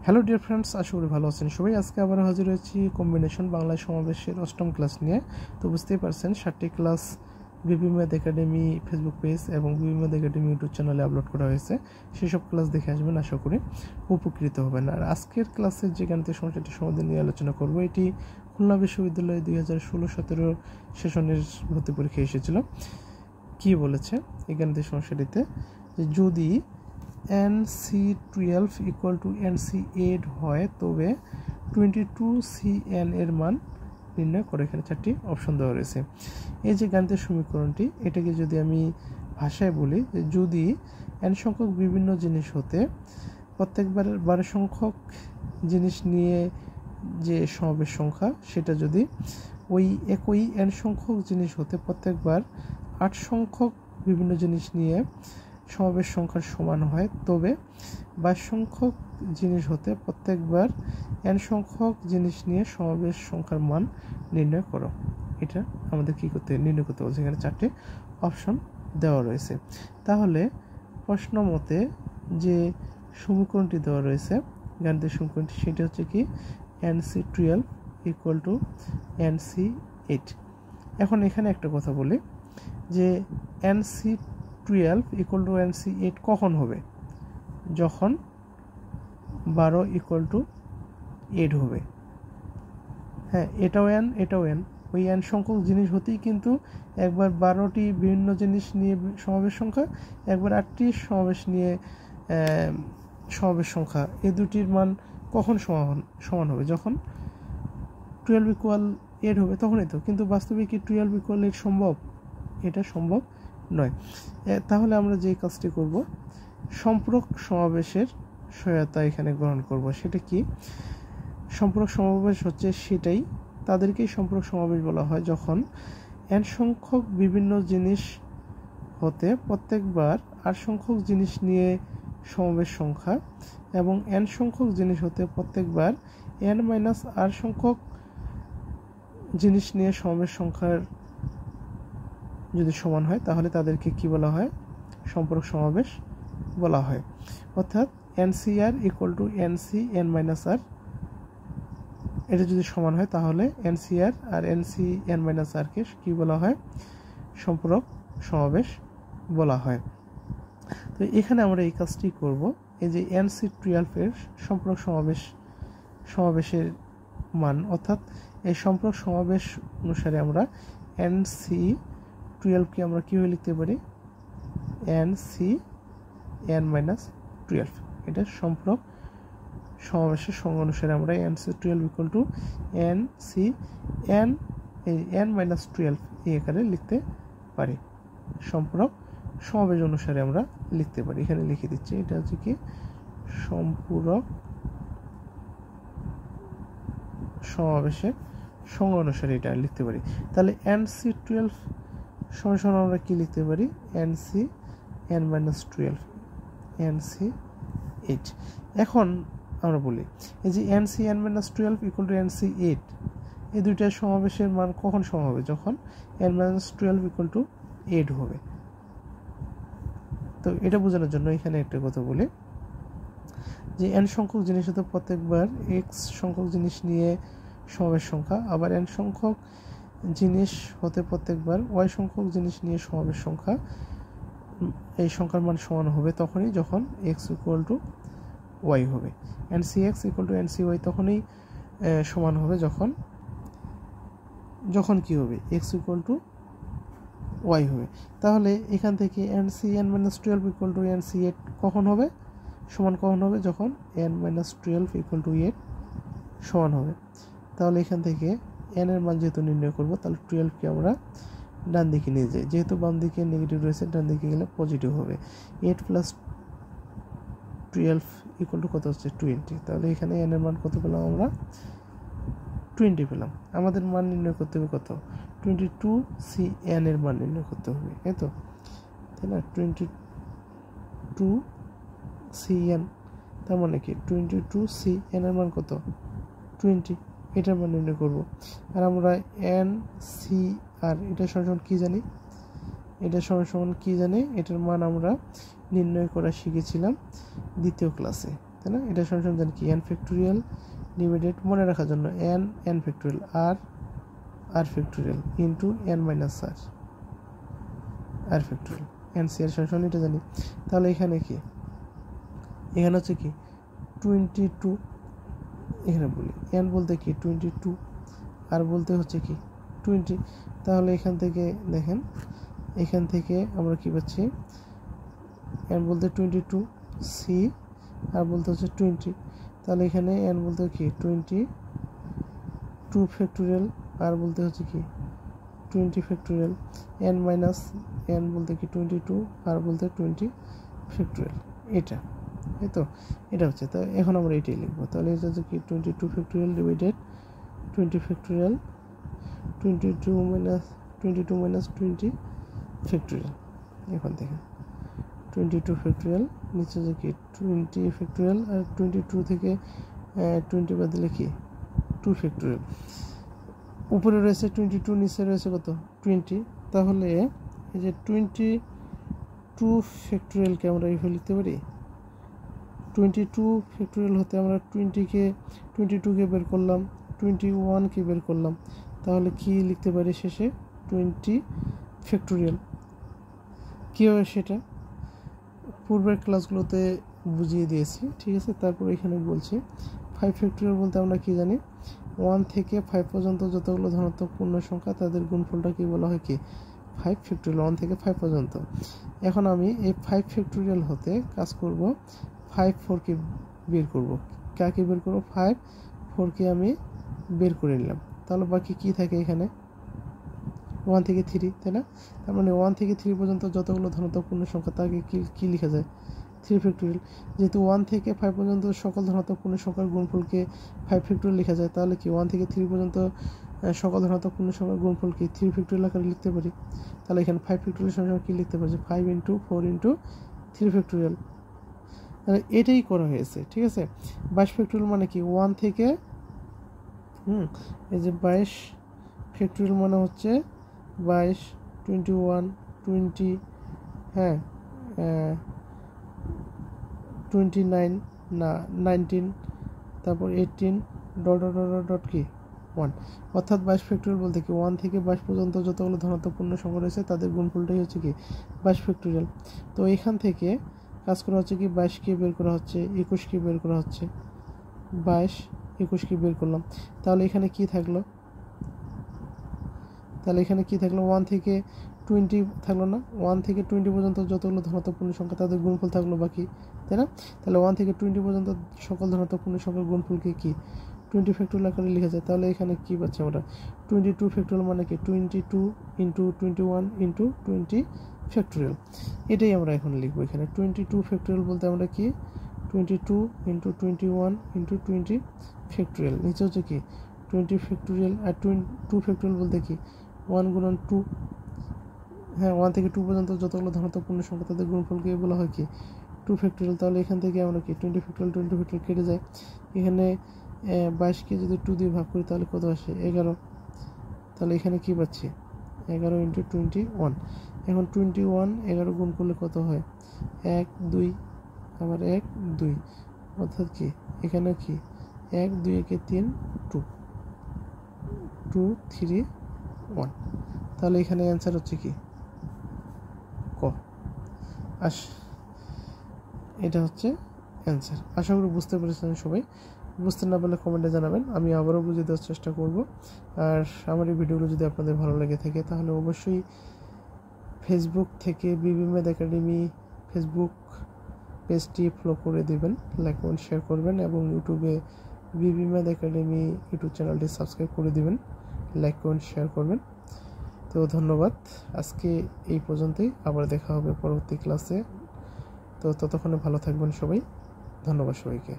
Hello dear friends, আশা করি ভালো আছেন সবাই। আজকে আবার হাজির হয়েছি কম্বিনেশন বাংলা সমাবেশের 8ম ক্লাস নিয়ে। তো বুঝতেই পারছেন 7টি ক্লাস বিবি ম্যাথ একাডেমি ফেসবুক পেজ এবং বিবি ম্যাথ একাডেমি ইউটিউব চ্যানেলে আপলোড করা হয়েছে। সেসব ক্লাস দেখে আসবেন, আশা করি উপকৃত হবেন। আর আজকের ক্লাসের যে গাণিতিক সমস্যাটি সমাধান নিয়ে আলোচনা করব, এটি খুলনা বিশ্ববিদ্যালয়ে 2016-17 সেশনের ভর্তি পরীক্ষায় এসেছিল। কি বলেছে এই গাণিতিক সমস্যাটিতে, যে যদি NC12 ইকুয়াল টু NC8 হয় তবে 22CN এর মান নির্ণয় করে। এখানে 4টি অপশন দেওয়া রয়েছে। এই যে গাণিতিক সমীকরণটি, এটাকে যদি আমি ভাষায় বলি, যে যদি n সংখ্যক বিভিন্ন জিনিস হতে প্রত্যেকবার 12 সংখ্যক জিনিস নিয়ে যে সমাবেশ সংখ্যা, সেটা যদি ওই একই n সংখ্যক জিনিস হতে প্রত্যেকবার 8 সংখ্যক বিভিন্ন জিনিস নিয়ে সমাবেশ সংখ্যার সমান হয়, তবে 22 সংখ্যক জিনিস হতে প্রত্যেকবার n সংখ্যক জিনিস নিয়ে সমাবেশ সংখ্যার মান নির্ণয় করো। এটা আমাদের কি করতে নির্ণয় করতে বলছে। এখানে 4টি অপশন দেওয়া রয়েছে। তাহলে প্রশ্ন মতে যে সমীকরণটি দেওয়া রয়েছে, গাণিতিক সমীকরণটি, সেটা হচ্ছে কি NC12 ইকুয়াল টু NC8। এখন এখানে একটা কথা বলি, যে NC12 ইকুয়াল টু NC8 কখন হবে? যখন 12 ইকুয়াল টু 8 হবে। হ্যাঁ, এটাও n এটাও n, ওই n সংখ্যক জিনিস হতেই কিন্তু একবার 12টি বিভিন্ন জিনিস নিয়ে সমাবেশ সংখ্যা, একবার 8টি সমাবেশ নিয়ে সমাবেশ সংখ্যা, এই দুটির মান কখন সমান হবে? যখন 12 ইকুয়াল 8 হবে তখনই তো। কিন্তু বাস্তবে কি 12 ইকুয়াল 8 সম্ভব? এটা সম্ভব নয়। তাহলে আমরা যে কাজটি করব, সম্পূরক সমাবেশের সহায়তা এখানে গ্রহণ করব। সেটা কি? সম্পূরক সমাবেশ হচ্ছে সেটাই, তাদেরকেই সম্পূরক সমাবেশ বলা হয় যখন n সংখ্যক বিভিন্ন জিনিস হতে প্রত্যেকবার 8 সংখ্যক জিনিস নিয়ে সমাবেশ সংখ্যা এবং n সংখ্যক জিনিস হতে প্রত্যেকবার n-r সংখ্যক জিনিস নিয়ে সমাবেশ সংখ্যার যদি সমান হয়, তাহলে তাদেরকে কি বলা হয়? সম্পূরক সমাবেশ বলা হয়। অর্থাৎ NCR ইকুয়াল টু NCn-r, এটা যদি সমান হয় তাহলে NCR আর NCn-r কে কি বলা হয়? সম্পূরক সমাবেশ বলা হয়। তো এখানে আমরা এই কাজটি করব, এই যে NC12 এর সম্পূরক সমাবেশের মান, অর্থাৎ এই সম্পূরক সমাবেশ অনুসারে আমরা NC12 কে আমরা কিভাবে লিখতে পারি? NCn-12, এটা সম্পূরক সমাবেশের সংজ্ঞা অনুসারে আমরা NC12 ইকুয়াল টু NCn-12 এই আকারে লিখতে পারি। সম্পূরক সমাবেশ অনুসারে আমরা লিখতে পারি। এখানে লিখে দিচ্ছি, এটা হচ্ছে কি সম্পূরক সমাবেশের সংজ্ঞা অনুসারে এটা লিখতে পারি। তাহলে NC12 সমান আমরা কি লিখতে পারি? NCn-12 NC8। এখন আমরা বলি, এই যে NCn-12 ইকুয়াল টু NC8, এই দুইটার সমাবেশের মান কখন সমান হবে? যখন n-12 ইকুয়াল টু 8 হবে। তো এটা বোঝানোর জন্য এখানে একটা কথা বলি, যে n সংখ্যক জিনিস হতে প্রত্যেকবার x সংখ্যক জিনিস নিয়ে সমাবেশ সংখ্যা, আবার n সংখ্যক জিনিস হতে প্রত্যেকবার y সংখ্যক জিনিস নিয়ে সমাবেশ সংখ্যা, এই সংখ্যার মান সমান হবে তখনই যখন x ইকুয়াল টু y হবে। NCx ইকুয়াল টু NCy তখনই সমান হবে যখন কি হবে? x ইকুয়াল টু y হবে। তাহলে এখান থেকে NCn-12 ইকুয়াল টু NC8 কখন হবে? সমান কখন হবে? যখন n-12 ইকুয়াল টু 8 সমান হবে। তাহলে এখান থেকে n এর মান যেহেতু নির্ণয় করব, তাহলে 12 কে আমরা ডান দিকে নিয়ে যাই। যেহেতু বাম দিকে নেগেটিভ রয়েছে, ডান দিকে গেলে পজিটিভ হবে। 8 প্লাস 12 ইকুয়াল টু কত হচ্ছে? 20। তাহলে এখানে n এর মান কত পেলাম? আমরা 20 পেলাম। আমাদের মান নির্ণয় করতে হবে কত? 22CN এর মান নির্ণয় করতে হবে, তাই তো? তাই না? 22CN, তার মানে কি 22CN এর মান কত? 20, এটার মান নির্ণয় করব। আর আমরা NCR এটা সমান কি জানি? এটা সমান কি জানি? এটার মান আমরা নির্ণয় করা শিখেছিলাম 2য় ক্লাসে। তাই না? এটা সমান জানি কি n ফ্যাক্টোরিয়াল ডিভাইডেড, মনে রাখার জন্য n factorial r factorial into n minus r factorial, NCR সমান এটা জানি। তাহলে এখানে কি, এখানে হচ্ছে কি 22, এখানে বলি n বলতে কি 22 আর বলতে হচ্ছে কি 20। তাহলে এখান থেকে দেখেন, এখান থেকে আমরা কি পাচ্ছি, n বলতে 22 c আর বলতে হচ্ছে 20। তাহলে এখানে n বলতে কি 22 ফ্যাক্টোরিয়াল আর বলতে হচ্ছে কি 20 ফ্যাক্টোরিয়াল, n মাইনাস n বলতে কি 22 আর বলতে 20 ফ্যাক্টোরিয়াল, এটা এই তো এটা হচ্ছে। তো এখন আমরা এটাই লিখবো। তাহলে এটা হচ্ছে কি 22 factorial divided 20 factorial, 22 minus 20 factorial. এখন দেখেন 22 ফ্যাক্টোরিয়াল, নিচে যে কি 20 ফ্যাক্টোরিয়াল আর 22 থেকে 20 বাদ দিলে কি 2 ফ্যাক্টোরিয়াল। উপরে রয়েছে 22, নিচে রয়েছে কত 20। তাহলে এই যে 22 ফ্যাক্টোরিয়ালকে আমরা এইভাবে লিখতে পারি, 22 ফ্যাক্টোরিয়াল হতে আমরা 22কে বের করলাম, 21কে বের করলাম, তাহলে কি লিখতে পারি শেষে 20 ফ্যাক্টোরিয়াল। কীভাবে সেটা পূর্বের ক্লাসগুলোতে বুঝিয়ে দিয়েছি, ঠিক আছে। তারপর এখানে বলছি 5 ফ্যাক্টোরিয়াল বলতে আমরা কি জানি, 1 থেকে 5 পর্যন্ত যতগুলো ধনাত্মক পূর্ণ সংখ্যা তাদের গুণফলটা কি বলা হয় কি 5 ফ্যাক্টোরিয়াল, 1 থেকে 5 পর্যন্ত। এখন আমি এই 5 ফ্যাক্টোরিয়াল হতে কাজ করব 5 4কে বের করব। কাকে বের করব, 5 4কে আমি বের করে নিলাম। তাহলে বাকি কি থাকে এখানে 1 থেকে 3, তাই না? তার মানে 1 থেকে 3 পর্যন্ত যতগুলো ধনাত্মক পূর্ণ সংখ্যা তাকে কি লেখা যায় 3 ফ্যাক্টোরিয়াল। যেহেতু 1 থেকে 5 পর্যন্ত সকল ধনাত্মক পূর্ণ সংখ্যার গুণফলকে 5 ফ্যাক্টোরিয়াল লেখা যায়, তাহলে কি 1 থেকে 3 পর্যন্ত সকল ধনাত্মক পূর্ণ সংখ্যার গুণফলকে 3 ফ্যাক্টোরিয়াল আকারে লিখতে পারি। তাহলে এখানে 5 ফ্যাক্টোরিয়াল সমান কি লিখতে পারছি 5 × 4 × 3 ফ্যাক্টোরিয়াল। তাহলে এটাই করা হয়েছে, ঠিক আছে। 22 ফ্যাক্টোরিয়াল মানে কি 1 থেকে এই যে 22 ফ্যাক্টোরিয়াল মানে হচ্ছে 22, 21, 20, হ্যাঁ 29 না 19, তারপর 18 ডট কি 1। অর্থাৎ 22 ফ্যাক্টোরিয়াল বলতে কি 1 থেকে 22 পর্যন্ত যতগুলো ধনাত্মক পূর্ণ সংখ্যা রয়েছে তাদের গুণফলটাই হচ্ছে কি 22 ফ্যাক্টোরিয়াল। তো এখান থেকে কাজ করা হচ্ছে কি 22কে বের করা হচ্ছে, 21কে বের করা হচ্ছে, 22 21কে বের করলাম। তাহলে এখানে কি থাকলো, 1 থেকে 20 থাকলো না, 1 থেকে 20 পর্যন্ত যতগুলো ধনাত্মক পূর্ণ সংখ্যা তাদের গুণফল থাকলো বাকি, তাই না? তাহলে 1 থেকে 20 পর্যন্ত সকল ধনাত্মক পূর্ণ সংখ্যার গুণফলকে কি 20 ফ্যাক্টোরিয়াল আকারে লেখা যায়। তাহলে এখানে কি পাচ্ছি আমরা 22 ফ্যাক্টোরিয়াল মানে কি 22 × 21 × 20 ফ্যাক্টোরিয়াল। এটাই আমরা এখন লিখবো এখানে 22 ফ্যাক্টোরিয়াল বলতে আমরা কি 22 × 21 × 20 ফ্যাক্টোরিয়াল। নিচে হচ্ছে কি 20 ফ্যাক্টোরিয়াল আর 2 ফ্যাক্টোরিয়াল বলতে কি 1 × 2, হ্যাঁ 1 থেকে 2 পর্যন্ত যতগুলো ধনাত্মক পূর্ণ সংখ্যা তাদের গুণফলকে বলা হয় কি 2 ফ্যাক্টোরিয়াল। তাহলে এখান থেকে আমরা কি 20 ফ্যাক্টোরিয়াল কেটে যায়। এখানে 22কে যদি 2 দিয়ে ভাগ করি তাহলে কত আসে 11। তাহলে এখানে কি পাচ্ছি 11 × 21। এখন 21 11 গুণ করলে কত হয় 1 2 আবার 1 2, অর্থাৎ কি এখানে কি 1 2 একে 3 2 2 3 1। তাহলে এখানে অ্যান্সার হচ্ছে কি ক। এটা হচ্ছে অ্যান্সার। আশা করি বুঝতে পেরেছেন সবাই। বুঝতে না পারলে কমেন্টে জানাবেন, আমি আবারও বুঝিয়ে দেওয়ার চেষ্টা করব। আর আমার এই ভিডিওগুলো যদি আপনাদের ভালো লেগে থাকে তাহলে অবশ্যই ফেসবুক থেকে বিবি ম্যাথ একাডেমি ফেসবুক পেজটি ফলো করে দেবেন, লাইক কমেন্ট শেয়ার করবেন এবং ইউটিউবে বিবি ম্যাথ একাডেমি ইউটিউব চ্যানেলটি সাবস্ক্রাইব করে দেবেন, লাইক কমেন্ট শেয়ার করবেন। তো ধন্যবাদ, আজকে এই পর্যন্তই, আবার দেখা হবে পরবর্তী ক্লাসে। তো ততক্ষণে ভালো থাকবেন সবাই, ধন্যবাদ সবাইকে।